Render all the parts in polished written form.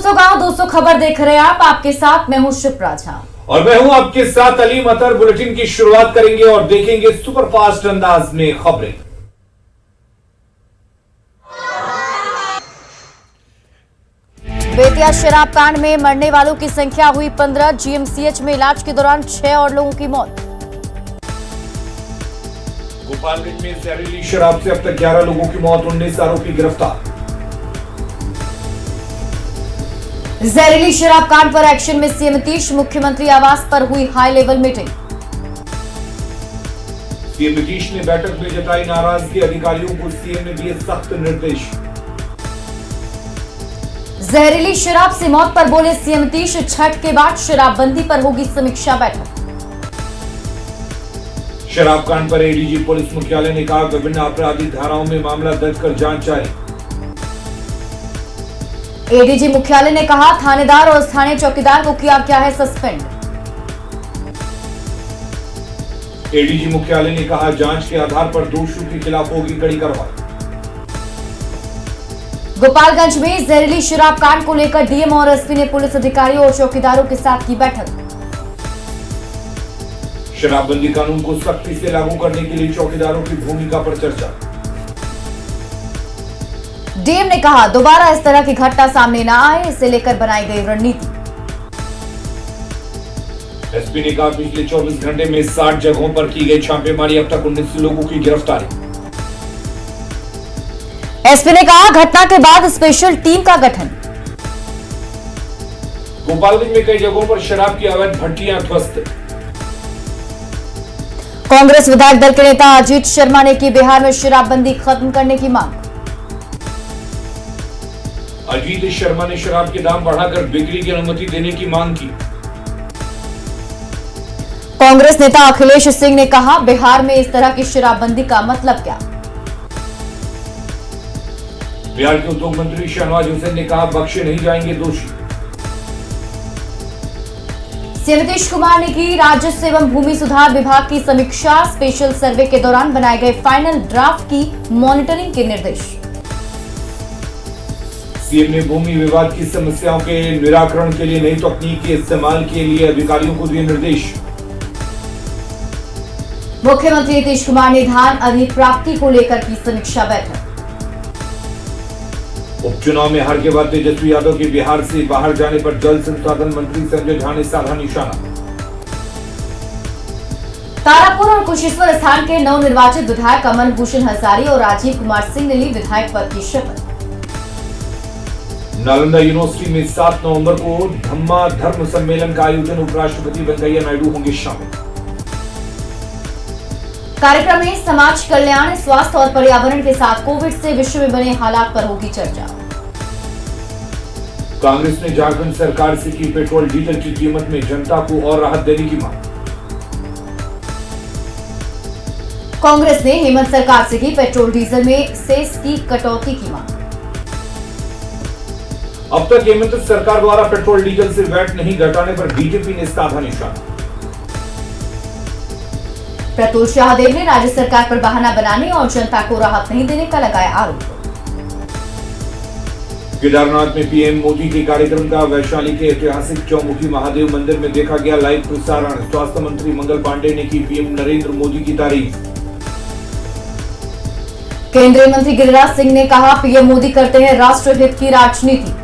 दोस्तों गांव 200 खबर देख रहे हैं आप। आपके साथ मैं हूं शिप्रा झा और मैं हूं आपके साथ अलीम अतर। बुलेटिन की शुरुआत करेंगे और देखेंगे सुपरफास्ट अंदाज में खबरें। बेतिया शराब कांड में मरने वालों की संख्या हुई 15। जीएमसीएच में इलाज के दौरान 6 और लोगों की मौत। गोपालगंज में जहरीली शराब से अब तक 11 लोगों की मौत, 19 आरोपी गिरफ्तार। जहरीली शराब कांड पर एक्शन में सीएम नीतीश। मुख्यमंत्री आवास पर हुई high level meeting. CM Nitish ने बैठक में जताई नाराजगी, अधिकारियों को सीएम ने दिए सख्त निर्देश। जहरीली शराब से मौत पर बोले सीएम नीतीश। छठ के बाद शराबबंदी पर होगी समीक्षा बैठक। शराब कांड पर एडीजी पुलिस मुख्यालय ने कहा, विभिन्न आपराधिक धाराओं में मामला दर्ज कर जांच जारी। एडीजी मुख्यालय ने कहा, थानेदार और स्थानीय चौकीदार को किया गया है सस्पेंड। एडीजी मुख्यालय ने कहा, जांच के आधार पर दोषियों के खिलाफ होगी कड़ी कार्रवाई। गोपालगंज में जहरीली शराब कांड को लेकर डीएम और एसपी ने पुलिस अधिकारियों और चौकीदारों के साथ की बैठक। शराबबंदी कानून को सख्ती से लागू करने के लिए चौकीदारों की भूमिका पर चर्चा। डीएम ने कहा, दोबारा इस तरह की घटना सामने न आए, इसे लेकर बनाई गई रणनीति। एसपी ने कहा, पिछले 24 घंटे में 60 जगहों पर की गई छापेमारी, अब तक 19 लोगों की गिरफ्तारी। एसपी ने कहा, घटना के बाद स्पेशल टीम का गठन। गोपालगंज में कई जगहों पर शराब की अवैध भट्टियां ध्वस्त। कांग्रेस विधायक दल के नेता अजीत शर्मा ने की बिहार में शराबबंदी खत्म करने की मांग। अजीत शर्मा ने शराब के दाम बढ़ाकर बिक्री की अनुमति देने की मांग की। कांग्रेस नेता अखिलेश सिंह ने कहा, बिहार में इस तरह की शराबबंदी का मतलब क्या। बिहार के उद्योग मंत्री शहनवाज हुसैन ने कहा, बख्शे नहीं जाएंगे दोषी। सीएम नीतीश कुमार ने की राजस्व एवं भूमि सुधार विभाग की समीक्षा। स्पेशल सर्वे के दौरान बनाए गए फाइनल ड्राफ्ट की मॉनिटरिंग के निर्देश। सीएम ने भूमि विवाद की समस्याओं के निराकरण के लिए नई तकनीक के इस्तेमाल के लिए अधिकारियों को दिए निर्देश। मुख्यमंत्री नीतीश कुमार ने धान अधिप्राप्ति को लेकर की समीक्षा बैठक। उपचुनाव में हार के बाद तेजस्वी यादव के बिहार से बाहर जाने पर जल संसाधन मंत्री संजय झा ने साधा निशाना। तारापुर और कुशेश्वर स्थान के नवनिर्वाचित विधायक अमन भूषण हजारी और राजीव कुमार सिंह ने ली विधायक पद की शपथ। नालंदा यूनिवर्सिटी में 7 नवंबर को धम्मा धर्म सम्मेलन का आयोजन, उपराष्ट्रपति वेंकैया नायडू होंगे शामिल। कार्यक्रम में समाज कल्याण, स्वास्थ्य और पर्यावरण के साथ कोविड से विश्व में बने हालात पर होगी चर्चा। कांग्रेस ने झारखंड सरकार से की पेट्रोल डीजल की कीमत में जनता को और राहत देने की मांग। कांग्रेस ने हेमंत सरकार से की पेट्रोल डीजल में सेस की कटौती की मांग। अब तक हेमंत सरकार द्वारा पेट्रोल डीजल से वैट नहीं घटाने पर बीजेपी ने साधा निशाना। प्रतुल शाहदेव ने राज्य सरकार पर बहाना बनाने और जनता को राहत नहीं देने का लगाया आरोप। केदारनाथ में पीएम मोदी के कार्यक्रम का वैशाली के ऐतिहासिक चौमुखी महादेव मंदिर में देखा गया लाइव प्रसारण। स्वास्थ्य मंत्री मंगल पांडे ने की पीएम नरेंद्र मोदी की तारीफ। केंद्रीय मंत्री गिरिराज सिंह ने कहा, पीएम मोदी करते हैं राष्ट्रहित की राजनीति।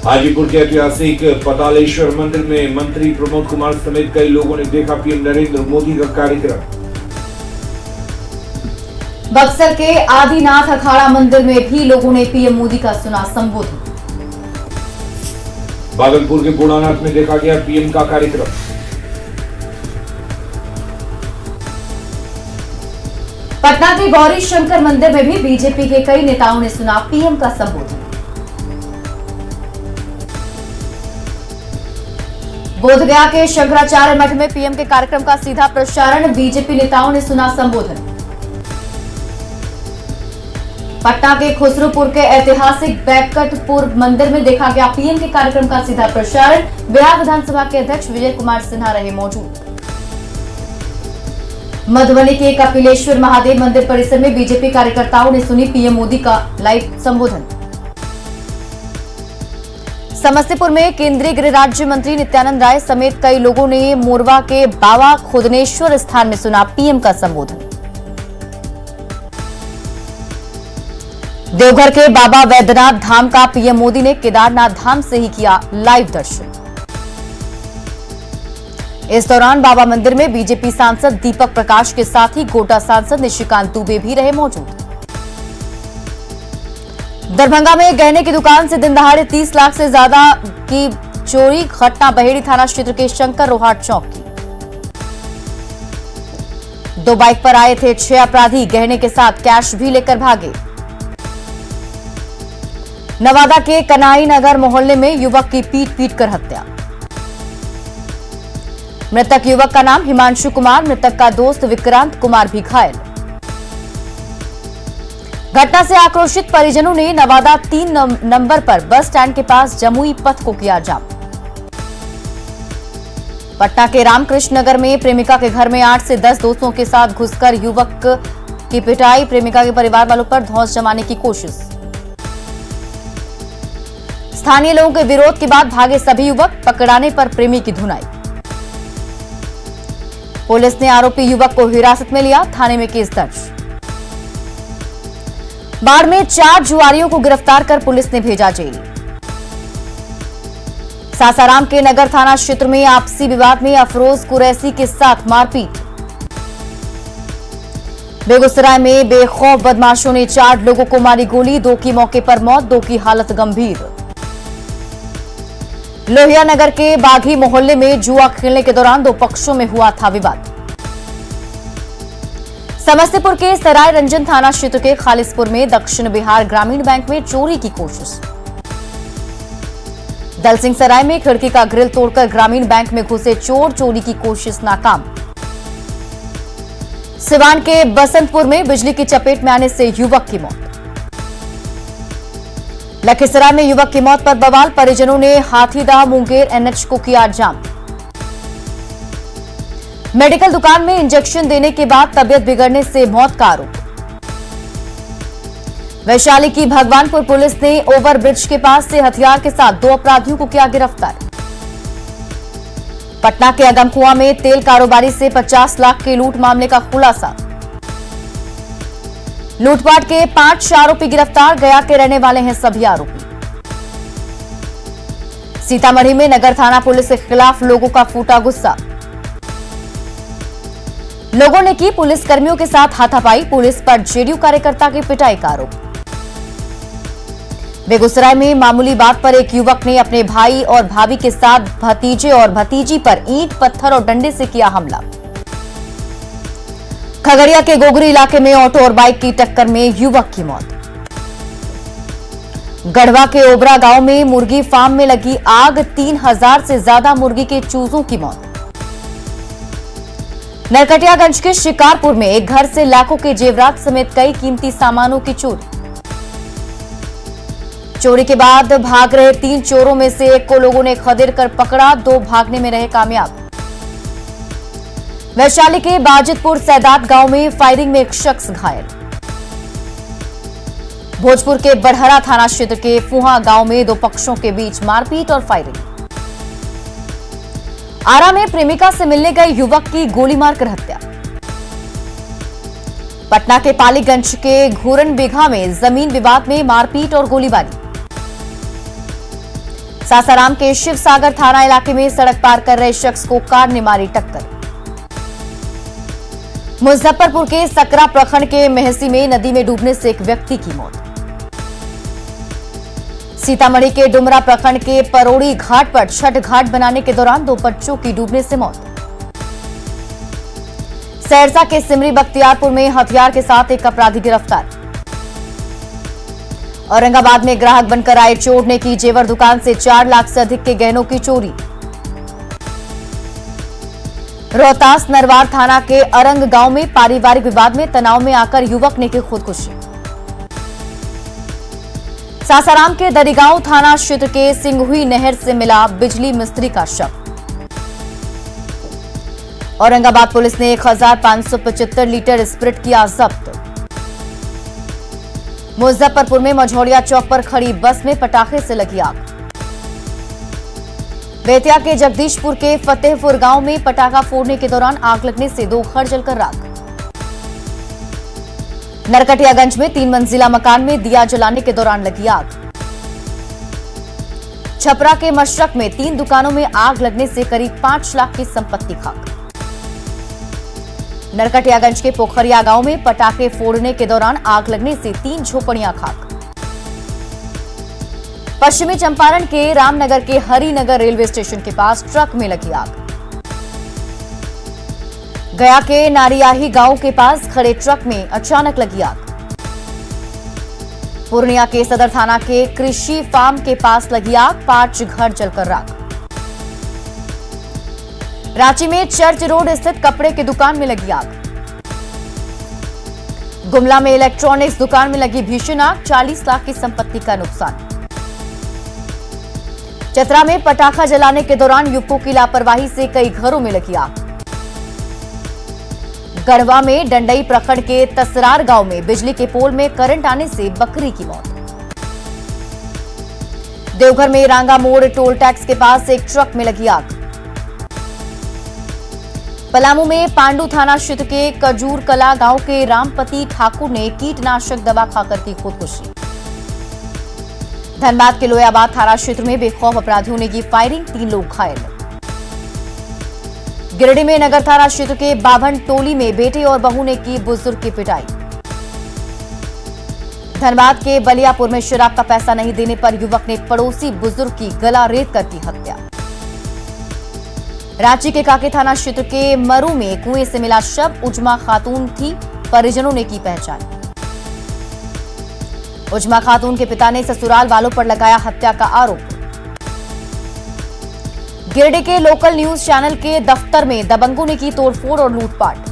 हाजीपुर के ऐतिहासिक पतालेश्वर मंदिर में मंत्री प्रमोद कुमार समेत कई लोगों ने देखा पीएम नरेंद्र मोदी का कार्यक्रम। बक्सर के आदिनाथ अखाड़ा मंदिर में भी लोगों ने पीएम मोदी का सुना संबोधन। भागलपुर के बुढ़ानाथ में देखा गया पीएम का कार्यक्रम। पटना के गौरी शंकर मंदिर में भी बीजेपी के कई नेताओं ने सुना पीएम का संबोधन। बोधगया के शंकराचार्य मठ में पीएम के कार्यक्रम का सीधा प्रसारण। बीजेपी नेताओं ने सुना संबोधन। पटना के खुसरूपुर के ऐतिहासिक बैकटपुर मंदिर में देखा गया पीएम के कार्यक्रम का सीधा प्रसारण। बिहार विधानसभा के अध्यक्ष विजय कुमार सिन्हा रहे मौजूद। मधुबनी के कपिलेश्वर महादेव मंदिर परिसर में बीजेपी कार्यकर्ताओं ने सुनी पीएम मोदी का लाइव संबोधन। समस्तीपुर में केंद्रीय गृह राज्य मंत्री नित्यानंद राय समेत कई लोगों ने मोरवा के बाबा खुदनेश्वर स्थान में सुना पीएम का संबोधन। देवघर के बाबा वैद्यनाथ धाम का पीएम मोदी ने केदारनाथ धाम से ही किया लाइव दर्शन। इस दौरान बाबा मंदिर में बीजेपी सांसद दीपक प्रकाश के साथ ही गोटा सांसद निशिकांत दुबे भी रहे मौजूद। दरभंगा में गहने की दुकान से दिन दहाड़े 30 लाख से ज्यादा की चोरी, घटना बहेड़ी थाना क्षेत्र के शंकर रोहाट चौक की। 2 बाइक पर आए थे 6 अपराधी, गहने के साथ कैश भी लेकर भागे। नवादा के कनाई नगर मोहल्ले में युवक की पीट कर हत्या। मृतक युवक का नाम हिमांशु कुमार, मृतक का दोस्त विक्रांत कुमार भी घायल। घटना से आक्रोशित परिजनों ने नवादा 3 नंबर पर बस स्टैंड के पास जमुई पथ को किया जाम। पटना के रामकृष्ण नगर में प्रेमिका के घर में 8 से 10 दोस्तों के साथ घुसकर युवक की पिटाई, प्रेमिका के परिवार वालों पर धौंस जमाने की कोशिश। स्थानीय लोगों के विरोध के बाद भागे सभी युवक, पकड़ाने पर प्रेमी की धुनाई। पुलिस ने आरोपी युवक को हिरासत में लिया, थाने में केस दर्ज। बाढ़ में 4 जुआरियों को गिरफ्तार कर पुलिस ने भेजा जेल। सासाराम के नगर थाना क्षेत्र में आपसी विवाद में अफरोज कुरैशी के साथ मारपीट। बेगूसराय में बेखौफ बदमाशों ने 4 लोगों को मारी गोली, 2 की मौके पर मौत, 2 की हालत गंभीर। लोहिया नगर के बाघी मोहल्ले में जुआ खेलने के दौरान 2 पक्षों में हुआ था विवाद। समस्तीपुर के सराय रंजन थाना क्षेत्र के खालिसपुर में दक्षिण बिहार ग्रामीण बैंक में चोरी की कोशिश। दलसिंह सराय में खिड़की का ग्रिल तोड़कर ग्रामीण बैंक में घुसे चोर, चोरी की कोशिश नाकाम। सिवान के बसंतपुर में बिजली की चपेट में आने से युवक की मौत। लखीसराय में युवक की मौत पर बवाल, परिजनों ने हाथीदह मुंगेर एनएच को किया जाम। मेडिकल दुकान में इंजेक्शन देने के बाद तबियत बिगड़ने से मौत का आरोप। वैशाली की भगवानपुर पुलिस ने ओवरब्रिज के पास से हथियार के साथ 2 अपराधियों को किया गिरफ्तार। पटना के अगमकुआं में तेल कारोबारी से 50 लाख के लूट मामले का खुलासा। लूटपाट के 5 आरोपी गिरफ्तार, गया के रहने वाले हैं सभी आरोपी। सीतामढ़ी में नगर थाना पुलिस के खिलाफ लोगों का फूटा गुस्सा। लोगों ने की पुलिस कर्मियों के साथ हाथापाई, पुलिस पर जेडीयू कार्यकर्ता की पिटाई का आरोप। बेगूसराय में मामूली बात पर एक युवक ने अपने भाई और भाभी के साथ भतीजे और भतीजी पर ईंट, पत्थर और डंडे से किया हमला। खगड़िया के गोगरी इलाके में ऑटो और बाइक की टक्कर में युवक की मौत। गढ़वा के ओबरा गांव में मुर्गी फार्म में लगी आग, 3000 से ज्यादा मुर्गी के चूजों की मौत। नरकटियागंज के शिकारपुर में एक घर से लाखों के जेवरात समेत कई कीमती सामानों की चोरी। चोरी के बाद भाग रहे 3 चोरों में से एक को लोगों ने खदेड़ कर पकड़ा, 2 भागने में रहे कामयाब। वैशाली के बाजितपुर सैदात गांव में फायरिंग में एक शख्स घायल। भोजपुर के बड़हरा थाना क्षेत्र के फुहा गांव में 2 पक्षों के बीच मारपीट और फायरिंग। आरा में प्रेमिका से मिलने गए युवक की गोली मारकर हत्या। पटना के पालीगंज के घूरन बिघा में जमीन विवाद में मारपीट और गोलीबारी। सासाराम के शिव सागर थाना इलाके में सड़क पार कर रहे शख्स को कार ने मारी टक्कर। मुजफ्फरपुर के सकरा प्रखंड के मेहसी में नदी में डूबने से एक व्यक्ति की मौत। सीतामढ़ी के डुमरा प्रखंड के परोड़ी घाट पर छठ घाट बनाने के दौरान 2 बच्चों की डूबने से मौत। सहरसा के सिमरी बख्तियारपुर में हथियार के साथ एक अपराधी गिरफ्तार। औरंगाबाद में ग्राहक बनकर आए चोर ने की जेवर दुकान से 4 लाख से अधिक के गहनों की चोरी। रोहतास नरवार थाना के अरंग गांव में पारिवारिक विवाद में तनाव में आकर युवक ने की खुदकुशी। सासाराम के दरिगांव थाना क्षेत्र के सिंगहुई नहर से मिला बिजली मिस्त्री का शव। औरंगाबाद पुलिस ने 1575 लीटर स्प्रिट किया जब्त। मुजफ्फरपुर में मझौलिया चौक पर खड़ी बस में पटाखे से लगी आग। बेतिया के जगदीशपुर के फतेहपुर गांव में पटाखा फोड़ने के दौरान आग लगने से 2 घर जलकर राख। नरकटियागंज में 3 मंजिला मकान में दिया जलाने के दौरान लगी आग। छपरा के मशरक में 3 दुकानों में आग लगने से करीब 5 लाख की संपत्ति खाक। नरकटियागंज के पोखरिया गांव में पटाखे फोड़ने के दौरान आग लगने से 3 झोपड़ियां खाक। पश्चिमी चंपारण के रामनगर के हरिनगर रेलवे स्टेशन के पास ट्रक में लगी आग। गया के नारियाही गांव के पास खड़े ट्रक में अचानक लगी आग। पूर्णिया के सदर थाना के कृषि फार्म के पास लगी आग, 5 घर जलकर राख। रांची में चर्च रोड स्थित कपड़े की दुकान में लगी आग। गुमला में इलेक्ट्रॉनिक्स दुकान में लगी भीषण आग, 40 लाख की संपत्ति का नुकसान। चतरा में पटाखा जलाने के दौरान युवकों की लापरवाही से कई घरों में लगी आग। गढ़वा में डंडई प्रखंड के तसरार गांव में बिजली के पोल में करंट आने से बकरी की मौत। देवघर में रांगा मोड़ टोल टैक्स के पास एक ट्रक में लगी आग। पलामू में पांडु थाना क्षेत्र के कजूर कला गांव के रामपति ठाकुर ने कीटनाशक दवा खाकर की खुदकुशी। धनबाद के लोयाबाद थाना क्षेत्र में बेखौफ अपराधियों ने की फायरिंग, 3 लोग घायल। गिरिडीह में नगर थाना क्षेत्र के बाभन टोली में बेटे और बहू ने की बुजुर्ग की पिटाई। धनबाद के बलियापुर में शराब का पैसा नहीं देने पर युवक ने पड़ोसी बुजुर्ग की गला रेत कर की हत्या। रांची के काके थाना क्षेत्र के मरू में कुएं से मिला शव, उजमा खातून थी, परिजनों ने की पहचान। उजमा खातून के पिता ने ससुराल वालों पर लगाया हत्या का आरोप। गिरिडीह के लोकल न्यूज चैनल के दफ्तर में दबंगों ने की तोड़फोड़ और लूटपाट।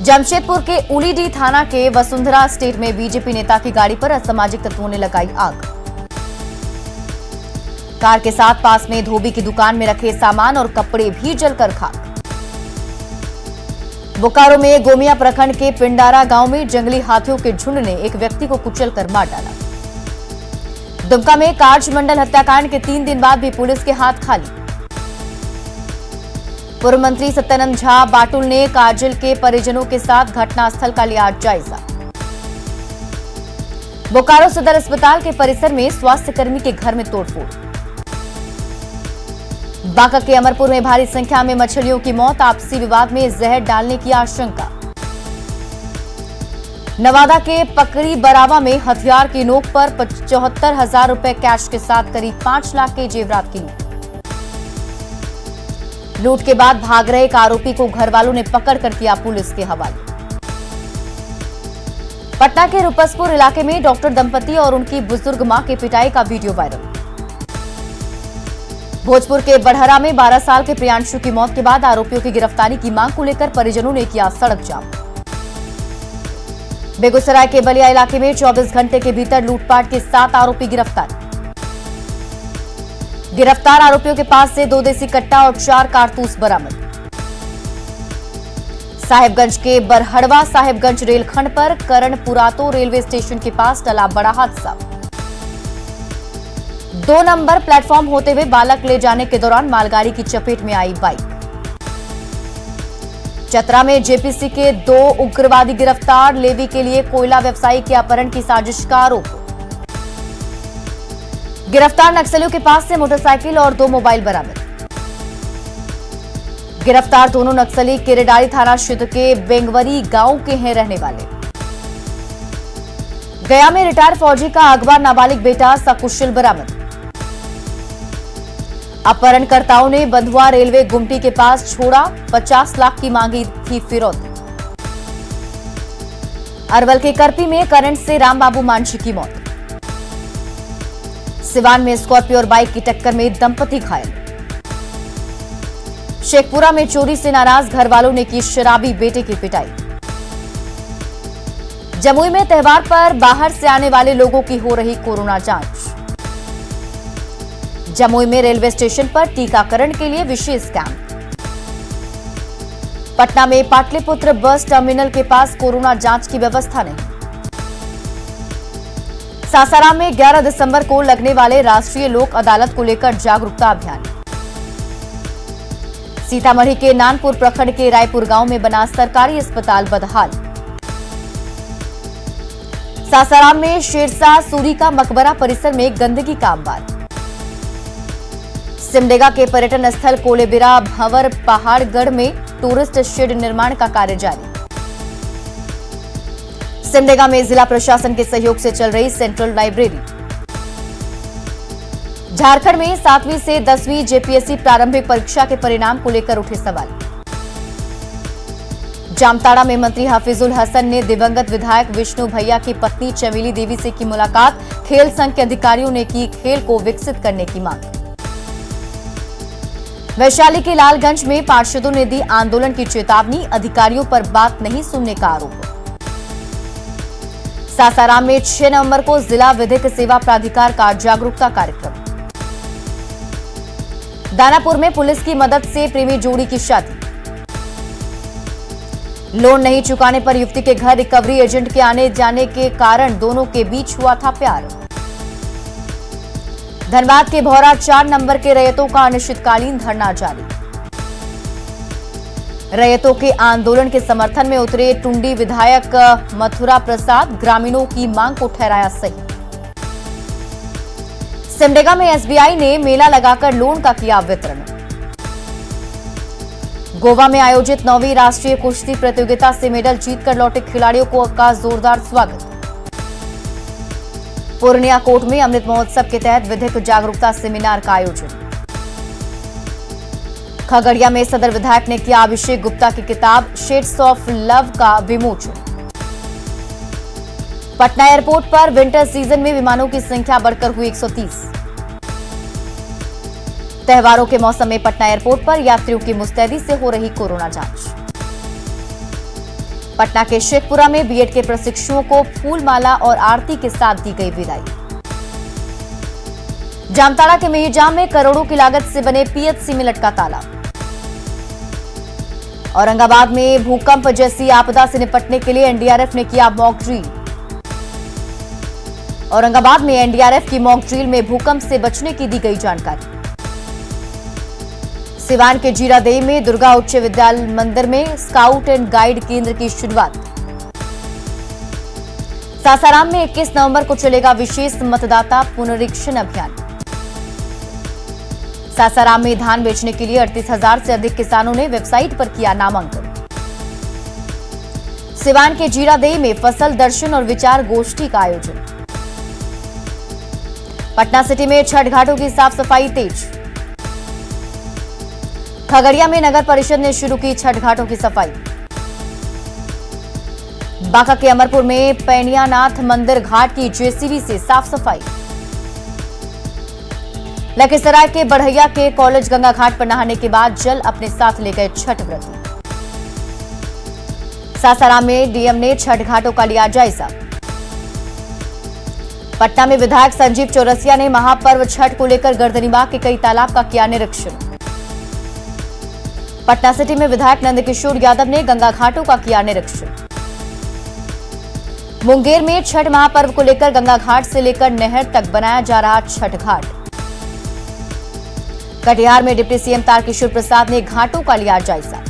जमशेदपुर के उलीडीह थाना के वसुंधरा स्टेट में बीजेपी नेता की गाड़ी पर असामाजिक तत्वों ने लगाई आग। कार के साथ पास में धोबी की दुकान में रखे सामान और कपड़े भी जलकर खाक। बोकारो में गोमिया प्रखंड के पिंडारा गांव में जंगली हाथियों के झुंड ने एक व्यक्ति को कुचलकर मार डाला। दुमका में कार्ज मंडल हत्याकांड के 3 दिन बाद भी पुलिस के हाथ खाली। पूर्व मंत्री सत्यानंद झा बाटुल ने काजल के परिजनों के साथ घटनास्थल का लिया जायजा। बोकारो सदर अस्पताल के परिसर में स्वास्थ्यकर्मी के घर में तोड़फोड़। बांका के अमरपुर में भारी संख्या में मछलियों की मौत, आपसी विवाद में जहर डालने की आशंका। नवादा के पकड़ी बरावा में हथियार की नोक पर 75,000 रुपए कैश के साथ करीब 5 लाख के जेवरात की लूट के बाद भाग रहे एक आरोपी को घर वालों ने पकड़कर किया पुलिस के हवाले। पटना के रुपसपुर इलाके में डॉक्टर दंपति और उनकी बुजुर्ग मां की पिटाई का वीडियो वायरल। भोजपुर के बड़हरा में 12 साल के प्रियांशु की मौत के बाद आरोपियों की गिरफ्तारी की मांग को लेकर परिजनों ने किया सड़क जाम। बेगूसराय के बलिया इलाके में 24 घंटे के भीतर लूटपाट के 7 आरोपी गिरफ्तार। गिरफ्तार आरोपियों के पास से 2 देसी कट्टा और 4 कारतूस बरामद। साहेबगंज के बरहड़वा साहेबगंज रेलखंड पर करणपुरातो रेलवे स्टेशन के पास टला बड़ा हादसा। 2 नंबर प्लेटफॉर्म होते हुए बालक ले जाने के दौरान मालगाड़ी की चपेट में आई बाइक। चतरा में जेपीसी के 2 उग्रवादी गिरफ्तार, लेवी के लिए कोयला व्यवसायी के अपहरण की साजिश का आरोप। गिरफ्तार नक्सलियों के पास से मोटरसाइकिल और 2 मोबाइल बरामद। गिरफ्तार दोनों नक्सली केरेडारी थाना क्षेत्र के बेंगवरी गांव के हैं रहने वाले। गया में रिटायर्ड फौजी का अगवा नाबालिग बेटा सकुशल बरामद। अपहरणकर्ताओं ने बंधुआ रेलवे गुमटी के पास छोड़ा, 50 लाख की मांगी थी फिरौती। अरवल के करपी में करंट से रामबाबू मांझी की मौत। सिवान में स्कॉर्पियो और बाइक की टक्कर में दंपति घायल। शेखपुरा में चोरी से नाराज घर वालों ने की शराबी बेटे की पिटाई। जमुई में त्योहार पर बाहर से आने वाले लोगों की हो रही कोरोना जांच। जमुई में रेलवे स्टेशन पर टीकाकरण के लिए विशेष कैंप। पटना में पाटलिपुत्र बस टर्मिनल के पास कोरोना जांच की व्यवस्था नहीं। सासाराम में 11 दिसंबर को लगने वाले राष्ट्रीय लोक अदालत को लेकर जागरूकता अभियान। सीतामढ़ी के नानपुर प्रखंड के रायपुर गांव में बना सरकारी अस्पताल बदहाल। सासाराम में शेरशाह सूरी का मकबरा परिसर में गंदगी का अंबार। सिमडेगा के पर्यटन स्थल कोलेबिरा भंवर पहाड़गढ़ में टूरिस्ट शेड निर्माण का कार्य जारी। सिमडेगा में जिला प्रशासन के सहयोग से चल रही सेंट्रल लाइब्रेरी। झारखंड में 7वीं से 10वीं जेपीएससी प्रारंभिक परीक्षा के परिणाम को लेकर उठे सवाल। जामताड़ा में मंत्री हफीजुल हसन ने दिवंगत विधायक विष्णु भैया की पत्नी चमेली देवी से की मुलाकात। खेल संघ के अधिकारियों ने की खेल को विकसित करने की मांग। वैशाली के लालगंज में पार्षदों ने दी आंदोलन की चेतावनी। अधिकारियों पर बात नहीं सुनने का आरोप। सासाराम में 6 नवंबर को जिला विधिक सेवा प्राधिकार का जागरूकता कार्यक्रम। दानापुर में पुलिस की मदद से प्रेमी जोड़ी की शादी। लोन नहीं चुकाने पर युवती के घर रिकवरी एजेंट के आने जाने के कारण दोनों के बीच हुआ था प्यार। धनबाद के भौरा 4 नंबर के रैयतों का अनिश्चितकालीन धरना जारी। रैयतों के आंदोलन के समर्थन में उतरे टुंडी विधायक मथुरा प्रसाद। ग्रामीणों की मांग को ठहराया सही। सिमडेगा में एसबीआई ने मेला लगाकर लोन का किया वितरण। गोवा में आयोजित 9वीं राष्ट्रीय कुश्ती प्रतियोगिता से मेडल जीतकर लौटे खिलाड़ियों को का जोरदार स्वागत। पूर्णिया कोर्ट में अमृत महोत्सव के तहत विधिक जागरूकता सेमिनार का आयोजन। खगड़िया में सदर विधायक ने किया अभिषेक गुप्ता की किताब शेड्स ऑफ लव का विमोचन। पटना एयरपोर्ट पर विंटर सीजन में विमानों की संख्या बढ़कर हुई 130। त्योहारों के मौसम में पटना एयरपोर्ट पर यात्रियों की मुस्तैदी से हो रही कोरोना जांच। पटना के शेखपुरा में बीएड के प्रशिक्षुओं को फूलमाला और आरती के साथ दी गई विदाई। जामताड़ा के मेहजाम में करोड़ों की लागत से बने पीएचसी में लटका ताला। औरंगाबाद में भूकंप जैसी आपदा से निपटने के लिए एनडीआरएफ ने किया मॉक ड्रिल। औरंगाबाद में एनडीआरएफ की मॉक ड्रिल में भूकंप से बचने की दी गई जानकारी। सिवान के जीरादेई में दुर्गा उच्च विद्यालय मंदिर में स्काउट एंड गाइड केंद्र की शुरुआत। सासाराम में 21 नवंबर को चलेगा विशेष मतदाता पुनरीक्षण अभियान। सासाराम में धान बेचने के लिए 38,000 से अधिक किसानों ने वेबसाइट पर किया नामांकन। सिवान के जीरादेई में फसल दर्शन और विचार गोष्ठी का आयोजन। पटना सिटी में छठ घाटों की साफ सफाई तेज। खगड़िया में नगर परिषद ने शुरू की छठ घाटों की सफाई। बांका के अमरपुर में पैनियानाथ मंदिर घाट की जेसीबी से साफ सफाई। लखीसराय के बढ़ैया के कॉलेज गंगा घाट पर नहाने के बाद जल अपने साथ ले गए छठ व्रती। सासाराम में डीएम ने छठ घाटों का लिया जायजा। पटना में विधायक संजीव चौरसिया ने महापर्व छठ को लेकर गर्दनीबाग के कई तालाब का किया निरीक्षण। पटना सिटी में विधायक नंदकिशोर यादव ने गंगा घाटों का किया निरीक्षण। मुंगेर में छठ महापर्व को लेकर गंगा घाट से लेकर नहर तक बनाया जा रहा छठ घाट। कटिहार में डिप्टी सीएम तारकिशोर प्रसाद ने घाटों का लिया जायजा।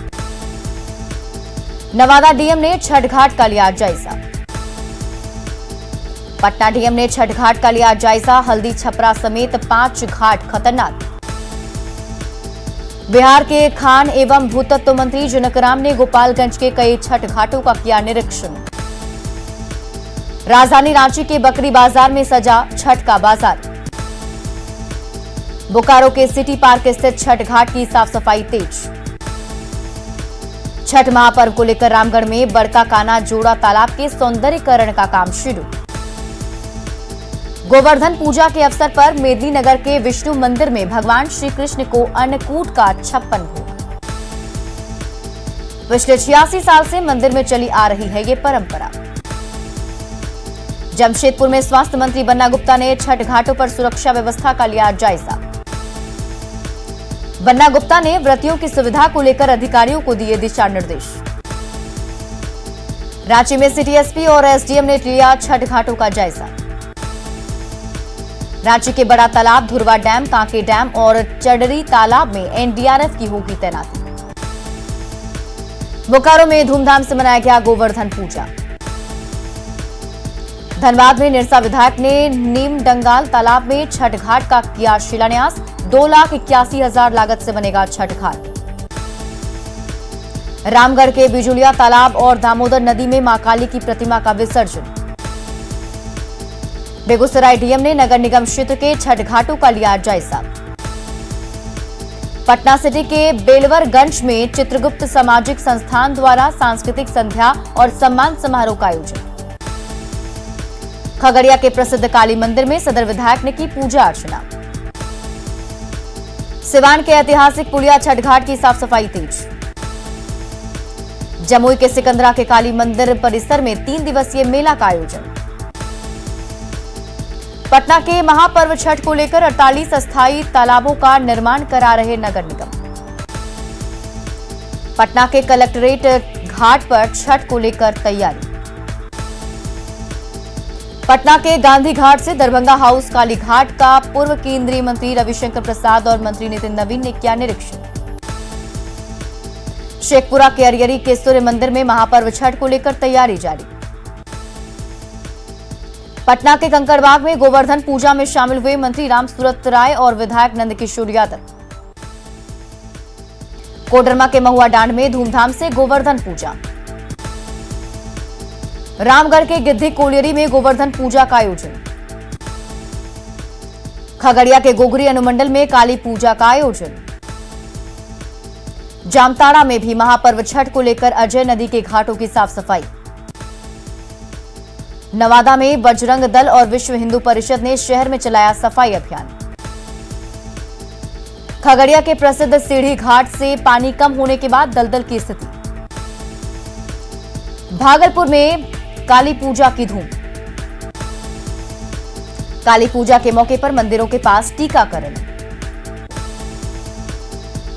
नवादा डीएम ने छठ घाट का लिया जायजा। पटना डीएम ने छठ घाट का लिया जायजा। हल्दी छपरा समेत 5 घाट खतरनाक। बिहार के खान एवं भूतत्व मंत्री जनकराम ने गोपालगंज के कई छठ घाटों का किया निरीक्षण। राजधानी रांची के बकरी बाजार में सजा छठ का बाजार। बोकारो के सिटी पार्क स्थित छठ घाट की साफ सफाई तेज। छठ महापर्व को लेकर रामगढ़ में बड़का काना जोड़ा तालाब के सौंदर्यीकरण का काम शुरू। गोवर्धन पूजा के अवसर पर मेदिनीनगर के विष्णु मंदिर में भगवान श्री कृष्ण को अन्नकूट का 56 भोग। पिछले 86 साल से मंदिर में चली आ रही है ये परंपरा। जमशेदपुर में स्वास्थ्य मंत्री बन्ना गुप्ता ने छठ घाटों पर सुरक्षा व्यवस्था का लिया जायजा। बन्ना गुप्ता ने व्रतियों की सुविधा को लेकर अधिकारियों को दिए दिशा निर्देश। रांची में सिटी एसपी और एसडीएम ने लिया छठ घाटों का जायजा। रांची के बड़ा तालाब, धुरवा डैम, कांके डैम और चडरी तालाब में एनडीआरएफ की होगी तैनाती। बोकारो में धूमधाम से मनाया गया गोवर्धन पूजा। धनबाद में निरसा विधायक ने नीम डंगाल तालाब में छठ घाट का किया शिलान्यास। 2,81,000 लागत से बनेगा छठ घाट। रामगढ़ के बिजुलिया तालाब और दामोदर नदी में मां काली की प्रतिमा का विसर्जन। बेगूसराय डीएम ने नगर निगम क्षेत्र के छठ घाटों का लिया जायजा। पटना सिटी के बेलवरगंज में चित्रगुप्त सामाजिक संस्थान द्वारा सांस्कृतिक संध्या और सम्मान समारोह का आयोजन। खगड़िया के प्रसिद्ध काली मंदिर में सदर विधायक ने की पूजा अर्चना। सिवान के ऐतिहासिक पुलिया छठ घाट की साफ सफाई तेज। जमुई के सिकंदरा के काली मंदिर परिसर में 3 दिवसीय मेला का आयोजन। पटना के महापर्व छठ को लेकर 48 अस्थायी तालाबों का निर्माण करा रहे नगर निगम। पटना के कलेक्ट्रेट घाट पर छठ को लेकर तैयारी। पटना के गांधी घाट से दरभंगा हाउस काली घाट का पूर्व केंद्रीय मंत्री रविशंकर प्रसाद और मंत्री नितिन नवीन ने किया निरीक्षण। शेखपुरा के अरियरी के सूर्य मंदिर में महापर्व छठ को लेकर तैयारी जारी। पटना के कंकड़बाग में गोवर्धन पूजा में शामिल हुए मंत्री रामसूरत राय और विधायक नंदकिशोर यादव। कोडरमा के महुआ डांड में धूमधाम से गोवर्धन पूजा। रामगढ़ के गिद्धी कोलियरी में गोवर्धन पूजा का आयोजन। खगड़िया के गोगरी अनुमंडल में काली पूजा का आयोजन। जामताड़ा में भी महापर्व छठ को लेकर अजय नदी के घाटों की साफ सफाई। नवादा में बजरंग दल और विश्व हिंदू परिषद ने शहर में चलाया सफाई अभियान। खगड़िया के प्रसिद्ध सीढ़ी घाट से पानी कम होने के बाद दलदल की स्थिति। भागलपुर में काली पूजा की धूम। काली पूजा के मौके पर मंदिरों के पास टीकाकरण।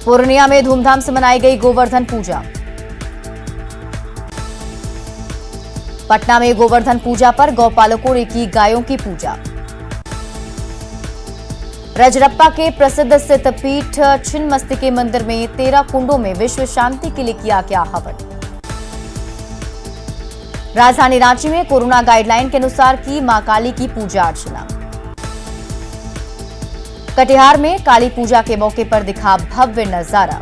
पूर्णिया में धूमधाम से मनाई गई गोवर्धन पूजा। पटना में गोवर्धन पूजा पर गौपालकों ने की गायों की पूजा। रजरप्पा के प्रसिद्ध सिद्धपीठ छिन्नमस्तिके मंदिर में 13 कुंडों में विश्व शांति के लिए किया गया हवन। राजधानी रांची में कोरोना गाइडलाइन के अनुसार की मां काली की पूजा अर्चना। कटिहार में काली पूजा के मौके पर दिखा भव्य नजारा।